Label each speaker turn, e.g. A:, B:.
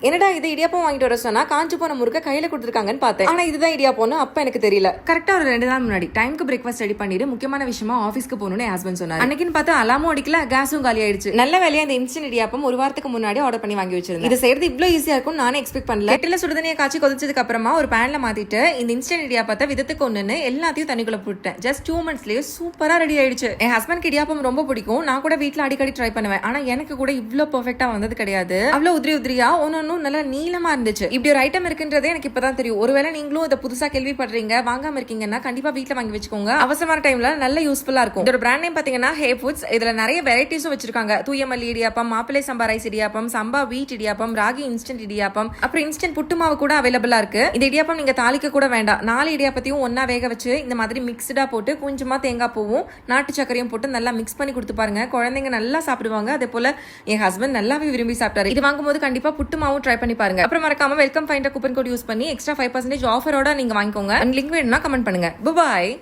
A: என்னடா இது இடியாப்பம் வாங்கிட்டு வர சொன்னா காஞ்சி போன முறுக்க கையில கொடுத்துருக்காங்கன்னு பார்த்தேன். ஆனா இதுதான் இடியாப்பம்னு அப்ப எனக்கு தெரியல. கரெக்டா ஒரு 2 நாள் முன்னாடி டைம்க்கு பிரேக்ஃபாஸ்ட் ரெடி பண்ணிட்டு முக்கியமான விஷயமா ஆஃபீஸ்க்கு போகணும்னு ஹஸ்பண்ட் சொன்னாரு. அன்னைக்குன்னு பார்த்து அலாமும் அடிக்கல, கேஸும் காலி ஆயிடுச்சு. நல்ல வேலையா இந்த இன்ஸ்டன்ட் இடியாப்பம் ஒரு வாரத்துக்கு முன்னாடி ஆர்டர் பண்ணி வாங்கி வச்சிருந்தேன். இது செய்யறது இவ்வளவு ஈஸியா இருக்கும் நானே எக்ஸ்பெக்ட் பண்ணல. கெட்டில சுடுதண்ணியை காய்ச்சி கொதிச்சதுக்கு அப்புறமா ஒரு பேன்ல மாத்திட்டு இந்த இன்ஸ்டன்ட் இடியாப்பத்தை விதத்துக்கு ஒண்ணுன்னு எல்லாத்தையும் தண்ணிக்குள்ள போட்டுட்டேன். ஜஸ்ட் 2 மினிட்ஸ்லயே சூப்பரா ரெடி ஆயிடுச்சு. என் ஹஸ்பண்ட் இடியாப்பம் ரொம்ப பிடிக்கும். நான் கூட வீட்டுல அடிக்கடி ட்ரை பண்ணுவேன். ஆனா எனக்கு கூட இவ்வளவு பெர்ஃபெக்ட்டா வந்தது கிடையாது. அவ்வளவு உதிரியா ஒன்னொன்னும் நல்லா நீளமா இருந்துச்சு. இப்படி ஒரு ஐட்டம் இருக்குன்றதே எனக்கு இப்பதான் தெரியும். ஒருவேளை நீங்களும் இதை புதுசா கேள்விப்படுறீங்க, வாங்காம இருக்கீங்கன்னா கண்டிப்பா வீட்டுல வாங்கி வச்சுக்கோங்க. அவசரமான டைம்ல நல்ல யூஸ்ஃபுல்லா இருக்கும். இதோட பிராண்ட் நேம் பாத்தீங்கன்னா ஹே ஃபுட்ஸ். இதுல நிறைய வெரைட்டிஸும் வச்சிருக்காங்க. தூய மல்லி இடியாப்பம், மாப்பிளை சம்பா ரைஸ் இடியாப்பம், சம்பா வீட் இடியாப்பம், ராகி இன்ஸ்டன்ட் இடியாப்பம், அப்புறம் இன்ஸ்டன்ட் புட்டு மாவு கூட அவைலபிளா இருக்கு. இந்த இடியாப்பம் நீங்க தாளிக்க கூட வேண்டாம். 4 இடியாப்பத்தையும் ஒன்னா வேக வச்சு இந்த மாதிரி மிக்ஸ்டா போட்டு கொஞ்சமா தேங்காய் பூவும் நாட்டு சக்கரையும் போட்டு நல்லா மிக்ஸ் பண்ணி கொடுத்து பாருங்க. குழந்தைங்க நல்லா சாப்பிடுவாங்க. அதே போல என் ஹஸ்பண்ட் நல்லாவே விரும்பி சாப்பிட்டாரு. இது வாங்கும்போது கண்டிப்பா புட்டு மாவும் ட்ரை பண்ணி பாருங்க. அப்புறம் மறக்காம welcome finder coupon code use பண்ணி எக்ஸ்ட்ரா 5% ஆஃபரோட நீங்க வாங்கிக்கோங்க. லிங்க் வேணும்னா கமெண்ட் பண்ணுங்க. பாய்.